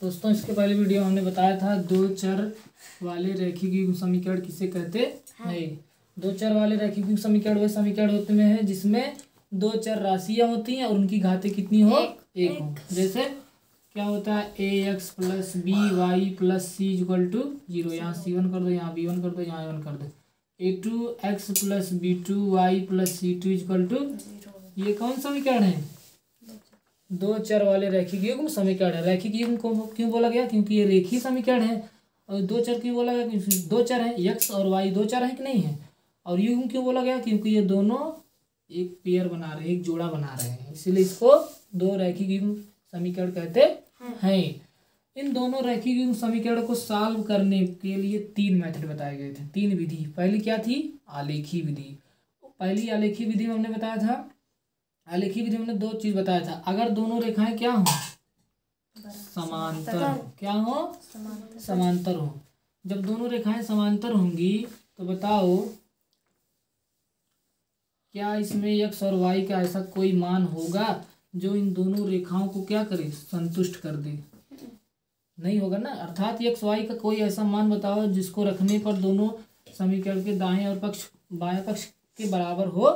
दोस्तों इसके पहले वीडियो में हमने बताया था दो चर वाले रैखिक युग्म समीकरण किसे कहते हैं। दो चर वाले रैखिक युग्म समीकरण वह समीकरण होते हैं जिसमें दो चर राशियां होती हैं और उनकी घातें कितनी हो, एक हो। जैसे क्या होता है ax plus B Y plus C equal to 0। यहाँ c1 कर दो, यहाँ b1 कर दो, यहाँ a1 कर दो। a2x plus b2y plus c2 equal to, ये कौन समीकरण है? दो चर वाले रैखिक युग्म समीकरण है। रैखिक युग्म को क्यों बोला गया? क्योंकि ये रेखीय समीकरण है। और दो चर क्यों बोला गया? क्योंकि दो चर है, x और y दो चर है कि नहीं है। और युग्म क्यों बोला गया? क्योंकि ये दोनों एक पेयर बना रहे हैं, एक जोड़ा बना रहे हैं, इसीलिए इसको दो रैखिक युग्म समीकरण कहते हैं। इन दोनों रैखिक युग्म समीकरण को सॉल्व करने के लिए तीन मेथड बताए गए थे, तीन विधि। पहली क्या थी? आलेखी विधि। पहली आलेखी विधि में हमने बताया था, आलेखी विधि में हमने दो चीज बताया था। अगर दोनों रेखाएं क्या हो? समांतर। क्या हो? समांतर हो। जब दोनों रेखाएं समांतर होंगी तो बताओ क्या इसमें x और y का ऐसा कोई मान होगा जो इन दोनों रेखाओं को क्या करे? संतुष्ट कर दे? नहीं होगा ना। अर्थात x y का कोई ऐसा मान बताओ जिसको रखने पर दोनों समीकरण के दाएं और पक्ष बाएं पक्ष के बराबर हो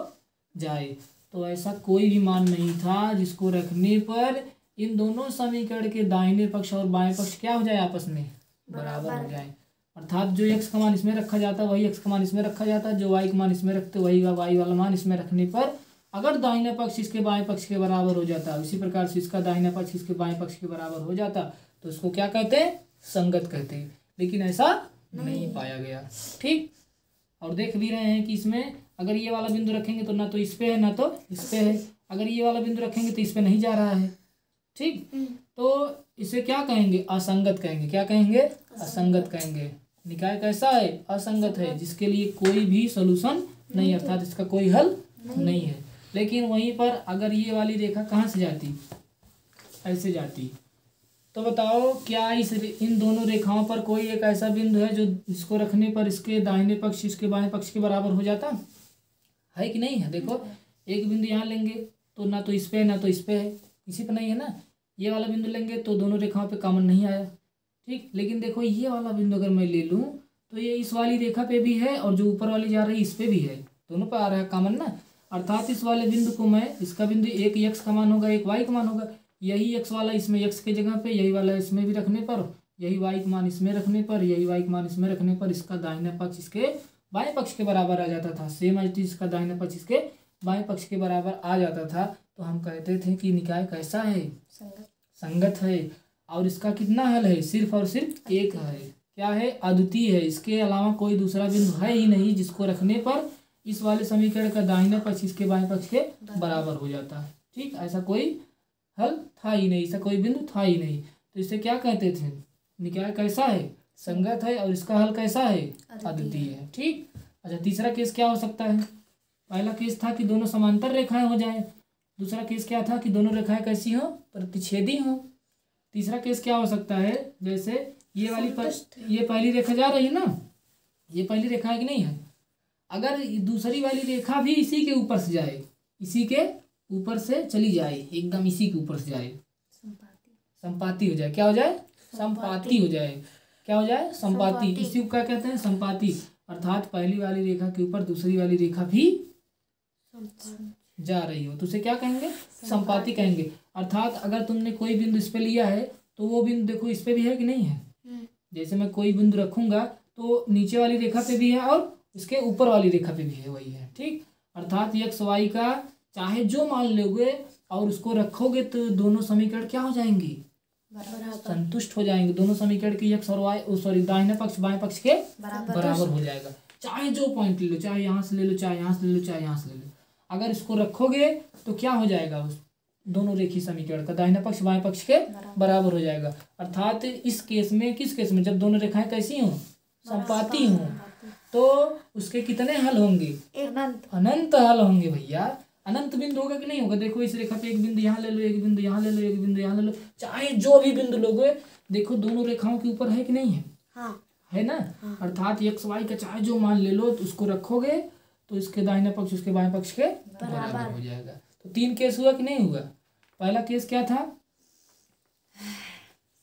जाए। तो ऐसा कोई भी मान नहीं था जिसको रखने पर इन दोनों समीकरण के दाहिने पक्ष और बाएं पक्ष क्या हो जाए? आपस में बराबर हो जाए। अर्थात जो x का मान इसमें रखा जाता है वही x का मान इसमें रखा जाता है, जो y का मान इसमें रखते वही y वाला मान इसमें रखने पर अगर दाहिना पक्ष इसके बाएं पक्ष के बराबर हो जाता, इसी प्रकार से इसका दाहिना पक्ष इसके बाएं पक्ष के बराबर हो जाता, तो इसको क्या कहते हैं? संगत कहते हैं। लेकिन ऐसा नहीं पाया गया। ठीक। और देख भी रहे हैं कि इसमें अगर ये वाला बिंदु रखेंगे तो ना तो इस पे है ना तो इस पे है, अगर ये वाला बिंदु रखेंगे तो इस पे नहीं जा रहा है। ठीक। तो इसे क्या कहेंगे? असंगत कहेंगे। क्या कहेंगे? असंगत कहेंगे। निकाय कैसा है? असंगत है, जिसके लिए कोई भी सॉल्यूशन नहीं, अर्थात इसका कोई हल नहीं है। लेकिन वहीं पर अगर ये वाली रेखा कहाँ से जाती? ऐसे जाती, तो बताओ क्या इन दोनों रेखाओं पर कोई एक ऐसा बिंदु है जो इसको रखने पर इसके दाहिने पक्ष इसके बाएं पक्ष के बराबर हो जाता है कि नहीं है? देखो एक बिंदु यहाँ लेंगे तो ना तो इस पे है ना तो इस पे है, इसी पे नहीं है ना। ये वाला बिंदु लेंगे तो दोनों रेखाओं पे कॉमन नहीं आया। ठीक। लेकिन देखो ये वाला बिंदु अगर मैं ले लूँ तो ये इस वाली रेखा पे भी है और जो ऊपर वाली जा रही है इस पे भी है, दोनों पे आ रहा है कॉमन ना। अर्थात इस वाले बिंदु को मैं, इसका बिंदु एक x का मान होगा एक y का मान होगा, यही x वाला इसमें x के जगह पे, यही वाला इसमें भी रखने पर, यही y का मान इसमें रखने पर, यही y का मान इसमें रखने पर इसका दाहिना पक्ष इसके बाएं पक्ष के बराबर आ जाता था। सेम एज इसका दाहिना पक्ष इसके बाएं पक्ष के बराबर आ जाता था। तो हम कहते थे कि निकाय कैसा है? संगत है। और इसका कितना हल है? सिर्फ और सिर्फ एक है। क्या है? अद्वितीय है। इसके अलावा कोई दूसरा बिंदु है ही नहीं जिसको रखने पर इस वाले समीकरण का दाहिना पक्ष इसके बाएं पक्ष के बराबर हो जाता है। ठीक। ऐसा कोई हल था ही नहीं, ऐसा कोई बिंदु था ही नहीं। तो इसे क्या कहते थे? निकाय कैसा है? संगत है। और इसका हल कैसा है? अद्वितीय है। ठीक। अच्छा, तीसरा केस क्या हो सकता है? पहला केस था कि दोनों समांतर रेखाएं हो जाए। दूसरा केस क्या था? कि दोनों रेखाएं कैसी हो? प्रतिच्छेदी हो। तीसरा केस क्या हो सकता है? जैसे ये वाली ये पहली रेखा जा रही है ना, ये पहली रेखा है कि नहीं है, अगर दूसरी वाली रेखा भी इसी के ऊपर से जाए, इसी के ऊपर से चली जाए, एकदम इसी के ऊपर से जाए, संपाती हो जाए। क्या हो जाए? संपाती हो जाए। क्या हो जाए? संपाती। इसी को क्या कहते हैं? संपाती। अर्थात पहली वाली रेखा के ऊपर दूसरी वाली रेखा भी जा रही हो तो उसे क्या कहेंगे? संपाती कहेंगे। अर्थात अगर तुमने कोई बिंदु इस पे लिया है तो वो बिंदु देखो इस पे भी है कि नहीं है। जैसे मैं कोई बिंदु रखूंगा तो नीचे वाली रेखा पे भी है और इसके ऊपर वाली रेखा पे भी है, वही है। ठीक। अर्थात x y का चाहे जो मान लोगे और उसको रखोगे तो दोनों समीकरण क्या हो जाएंगे? संतुष्ट हो जाएंगे। दोनों समीकरण के x और y सॉरी दाहिने पक्ष बाएं पक्ष के बराबर हो जाएगा। चाहे जो पॉइंट ले लो, चाहे यहाँ से ले लो, चाहे यहाँ से ले लो, चाहे यहाँ से ले लो, अगर इसको रखोगे तो क्या हो जाएगा? उस दोनों रेखीय समीकरण का दाहिना पक्ष बाएं पक्ष के बराबर हो जाएगा। अर्थात इस केस में, किस केस में? जब दोनों रेखाएं कैसी हों? संपाती हों। तो उसके कितने हल होंगे? अनंत हल होंगे भैया। अनंत बिंदु होगा कि नहीं होगा? देखो इस रेखा पे एक बिंदु यहाँ ले लो, एक बिंदु यहाँ ले लो, एक बिंदु यहाँ ले लो, चाहे जो भी बिंदु लोगे, देखो दोनों रेखाओं के ऊपर है कि नहीं है? है ना। अर्थात x y का चाहे जो मान ले लो तो उसको रखोगे तो इसके दाहिने पक्ष उसके बाएं पक्ष के बराबर हो जाएगा। तो तीन केस हुआ कि नहीं हुआ? पहला केस क्या था?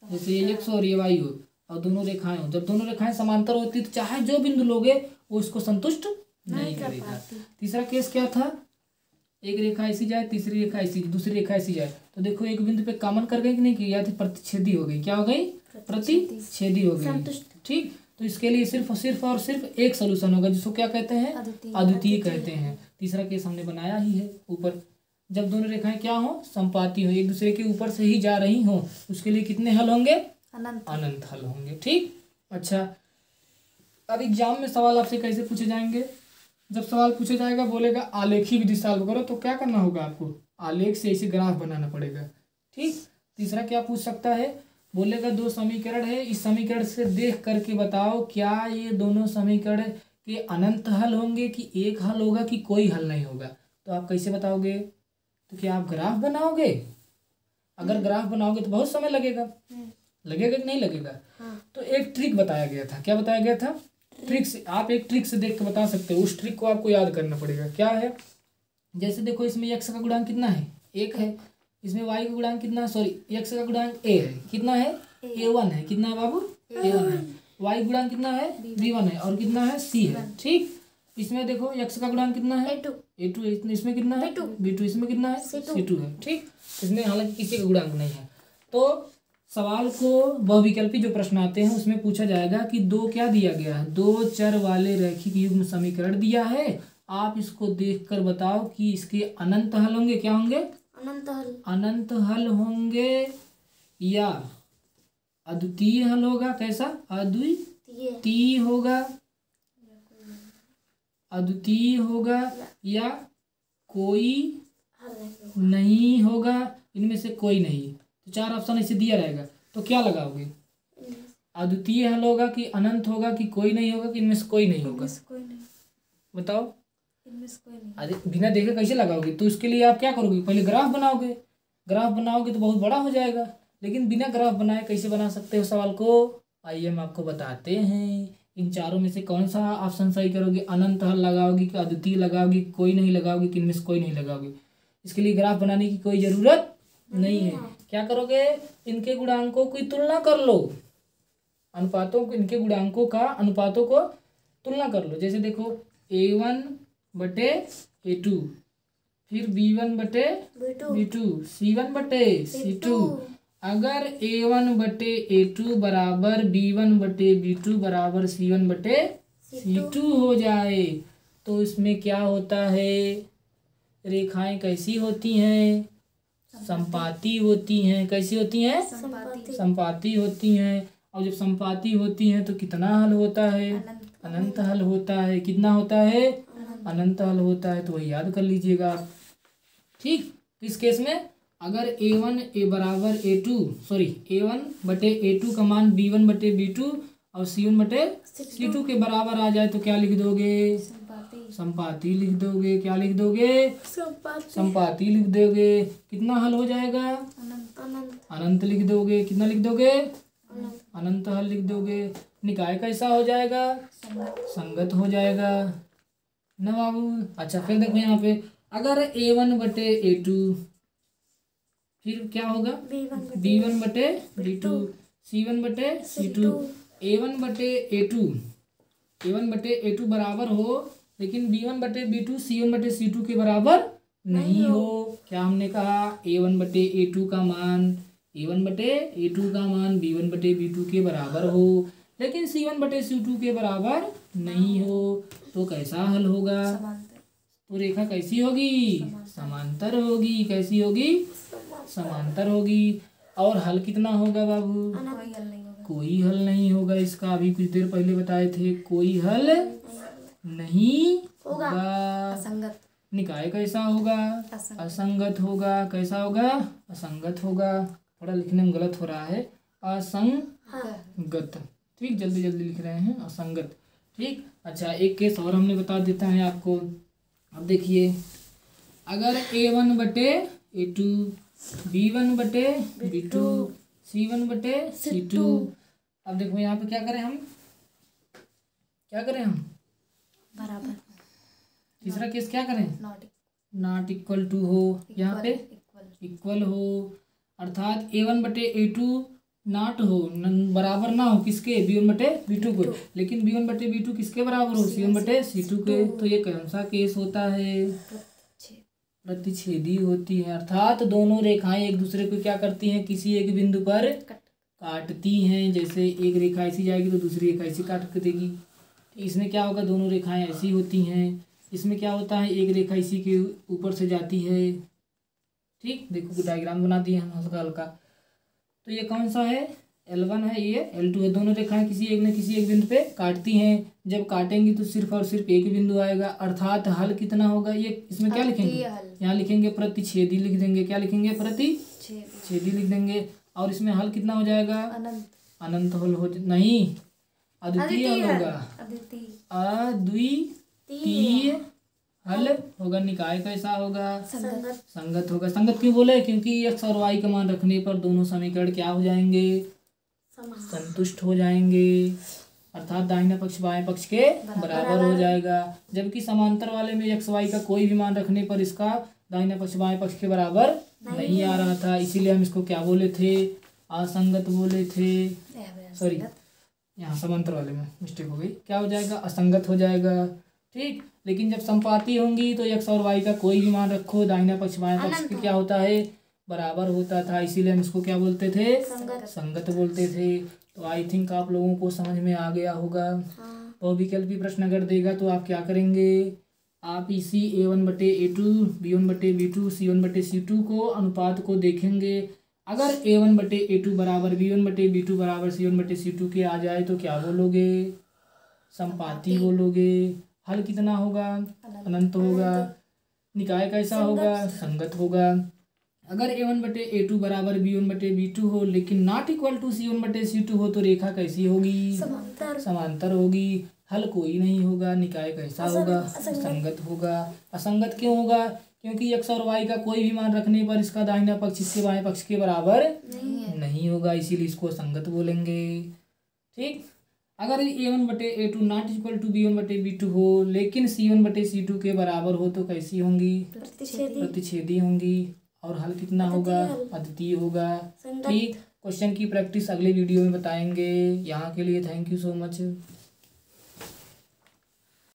जैसे ये एक्स और ये वाई हो और दोनों रेखाएं हो, जब दोनों रेखाएं समांतर होती तो चाहे जो बिंदु लोगे वो इसको संतुष्ट नहीं करेगा। तीसरा केस क्या था, एक रेखा ऐसी जाए, तीसरी रेखा ऐसी, दूसरी रेखा ऐसी जाए, तो देखो एक बिंदु पे कॉमन कर गई कि नहीं की, या तो प्रतिच्छेदी हो गई, क्या हो गई, प्रतिच्छेदी हो गई। ठीक, तो इसके लिए सिर्फ और सिर्फ एक सोल्यूशन होगा जिसको क्या कहते हैं, अद्वितीय कहते हैं। तीसरा केस हमने बनाया ही है ऊपर, जब दोनों रेखाएं क्या हो, संपाती हो, एक दूसरे के ऊपर से ही जा रही हो, उसके लिए कितने हल होंगे, अनंत हल होंगे। ठीक, अच्छा अब एग्जाम में सवाल आपसे कैसे पूछे जाएंगे, जब सवाल पूछा जाएगा बोलेगा आलेखी विधि सॉल्व करो, तो क्या करना होगा आपको, आलेख से ऐसे ग्राफ बनाना पड़ेगा। ठीक, तीसरा क्या पूछ सकता है, बोलेगा दो समीकरण है, इस समीकरण से देख करके बताओ क्या ये दोनों समीकरण के अनंत हल होंगे कि एक हल होगा कि कोई हल नहीं होगा। तो आप कैसे बताओगे, तो क्या आप ग्राफ बनाओगे, अगर ग्राफ बनाओगे तो बहुत समय लगेगा, लगेगा कि नहीं लगेगा। तो एक ट्रिक बताया गया था, क्या बताया गया था, ट्रिक से, आप एक ट्रिक से देख के बता सकते हो, उस ट्रिक को आपको याद करना पड़ेगा। क्या है, जैसे देखो इसमें एक्स का गुणांक कितना है, एक है, इसमें वाई का गुणांक कितना है, सॉरी एक्स का गुणांक ए है, कितना है, a1 है, कितना है बाबू, a1 है, वाई गुणांक कितना है, b1 है, और कितना है, c है। ठीक, इसमें देखो एक्स का गुणांक कितना है, a2 है, इसमें कितना है, b2, इसमें कितना है, c2 है। ठीक, इसमें हालांकि किसी का गुणांक नहीं है। तो सवाल को बहुविकल्पी जो प्रश्न आते हैं उसमें पूछा जाएगा कि दो क्या दिया गया है, दो चर वाले रैखिक युग्म समीकरण दिया है, आप इसको देखकर बताओ कि इसके अनंत हल होंगे, क्या होंगे, अनंत हल होंगे या अद्वितीय हल होगा, कैसा, अद्वितीय होगा, अद्वितीय होगा या कोई नहीं होगा, इनमें से कोई नहीं। तो चार ऑप्शन ऐसे दिया रहेगा, तो क्या लगाओगे, अद्वितीय हल होगा कि अनंत होगा कि कोई नहीं होगा कि इनमें से कोई नहीं होगा, बताओ। अरे बिना देखे कैसे लगाओगे, तो इसके लिए आप क्या करोगे, पहले ग्राफ बनाओगे, ग्राफ बनाओगे तो बहुत बड़ा हो जाएगा, लेकिन बिना ग्राफ बनाए कैसे बना सकते हो सवाल को, आइए हम आपको बताते हैं। इन चारों में से कौन सा ऑप्शन सही करोगे, अनंत हल लगाओगे कि अद्वितीय लगाओगे, कोई नहीं लगाओगे कि इनमें से कोई नहीं लगाओगे। इसके लिए ग्राफ बनाने की कोई ज़रूरत नहीं है। क्या करोगे, इनके गुणांकों की तुलना कर लो, अनुपातों को, इनके गुणांकों का अनुपातों को तुलना कर लो। जैसे देखो a1 बटे a2, फिर b1 बटे b2, c1 बटे c2। अगर a1 बटे a2 बराबर b1 बटे b2 बराबर c1 बटे c2 हो जाए तो इसमें क्या होता है, रेखाएं कैसी होती हैं, संपाती होती हैं, कैसी होती हैं, संपाती होती हैं। और जब संपाती होती हैं तो कितना हल होता है, अनंत हल होता है, कितना होता है, अनंत हल होता है। तो वही याद कर लीजिएगा आप। ठीक, इस केस में अगर a1 ए बराबर a2 सॉरी a1 बटे a2 का मान b1 बटे b2 और c1 बटे c2 के बराबर आ जाए तो क्या लिख दोगे, संपाती लिख दोगे, क्या लिख दोगे, संपाती लिख दोगे। कितना हल हो जाएगा, अनंत लिख दोगे, कितना लिख दोगे, अनंत हल लिख दोगे। निकाय कैसा हो जाएगा, संगत हो जाएगा ना बाबू। अच्छा फिर देखो यहाँ पे अगर a1 बटे a2 फिर क्या होगा, b1 बटे b2, c1 बटे c2, a1 बटे a2 बराबर हो, लेकिन b1 बटे b2 c1 बटे c2 के बराबर नहीं हो। क्या हमने कहा, a1 बटे a2 का मान b1 बटे b2 के बराबर हो, लेकिन c1 बटे c2 के बराबर नहीं हो, तो कैसा हल होगा, तो रेखा कैसी होगी, समांतर होगी। कैसी होगी, समांतर होगी। और हल कितना होगा बाबू, कोई हल नहीं होगा इसका, अभी कुछ देर पहले बताए थे, कोई हल नहीं होगा। निकाय कैसा होगा, असंगत होगा। कैसा होगा, असंगत होगा। थोड़ा लिखने में गलत हो रहा है, असंगत। ठीक, जल्दी जल्दी लिख रहे हैं, असंगत। ठीक, अच्छा एक केस और हमने बता देता है आपको। अब देखिए अगर a1 बटे a2, b1 बटे b2, c1 बटे c2। अब देखो यहाँ पे क्या करें हम, बराबर। तीसरा केस क्या करें, नॉट इक्वल टू हो, यहाँ पे इक्वल हो, अर्थात a1 बटे a2 नाट हो बराबर ना हो किसके, b1/b2 को, लेकिन b1/b2 किसके बराबर हो, c1/c2 के। तो ये कौन सा केस होता है, प्रतिच्छेदी होती है। अर्थात दोनों रेखाएं एक दूसरे को क्या करती हैं, किसी एक बिंदु पर काटती हैं। जैसे एक रेखा ऐसी जाएगी तो दूसरी रेखा ऐसी काट देगी। इसमें क्या होगा, दोनों रेखाएं ऐसी होती हैं। इसमें क्या होता है, एक रेखा इसी के ऊपर से जाती है। ठीक, देखो डायग्राम बना दिए हम हल्का हल्का। तो ये कौन सा है, L1 है, ये L2 है। दोनों रेखाएं किसी एक न किसी एक बिंदु पे काटती हैं। जब काटेंगी तो सिर्फ और सिर्फ एक बिंदु आएगा। अर्थात हल कितना होगा, ये इसमें क्या लिखेंगे, यहाँ लिखेंगे प्रतिच्छेदी लिख देंगे। क्या लिखेंगे, प्रतिच्छेदी लिख देंगे। और इसमें हल कितना हो जाएगा, अनंत हल हो नहीं, अद्वितीय हल होगा, अद्वितीय हल होगा। निकाय कैसा होगा, संगत होगा। संगत क्यों बोले, क्योंकि x और y का मान रखने पर दोनों समीकरण क्या हो जाएंगे, संतुष्ट हो जाएंगे। अर्थात दाहिना पक्ष बाएं पक्ष के बराबर हो जाएगा। जबकि समांतर वाले में x y का कोई भी मान रखने पर इसका दाहिना पक्ष बाएं पक्ष के बराबर नहीं आ रहा था। इसीलिए हम इसको क्या बोले थे, असंगत बोले थे। सॉरी, यहाँ समांतर वाले में मिस्टेक हो गई। क्या हो जाएगा, असंगत हो जाएगा। ठीक, लेकिन जब संपाती होंगी तो x और y का कोई भी मान रखो, दाहिना पक्ष बाएं पक्ष के क्या होता है, बराबर होता था। इसीलिए हम इसको क्या बोलते थे, संगत बोलते थे। तो आई थिंक आप लोगों को समझ में आ गया होगा। तो विकल्पी प्रश्न अगर देगा तो आप क्या करेंगे, आप इसी a1/a2 b1/b2 c1/c2 को अनुपात को देखेंगे। अगर a1/a2 बराबर b1/b2 बराबर c1/c2 के आ जाए तो क्या बोलोगे, संपाती बोलोगे। हल कितना होगा, अनंत होगा। निकाय कैसा होगा, संगत होगा। अगर a1/a2 बराबर b1/b2 हो लेकिन नॉट इक्वल टू c1/c2 हो तो रेखा कैसी होगी, समांतर होगी। हल कोई नहीं होगा। निकाय कैसा होगा, असंगत होगा। असंगत क्यों होगा, क्योंकि x और y का कोई भी मान रखने पर इसका दाहिना पक्ष इसके बाएं पक्ष के बराबर नहीं होगा, इसीलिए इसको असंगत बोलेंगे। ठीक, अगर a1/a2 not equal to b1/b2 हो लेकिन c1/c2 के बराबर हो तो कैसी होंगी, प्रतिच्छेदी होंगी। और हल कितना होगा, अद्वितीय होगा। ठीक, क्वेश्चन की प्रैक्टिस अगले वीडियो में बताएंगे। यहाँ के लिए थैंक यू सो मच।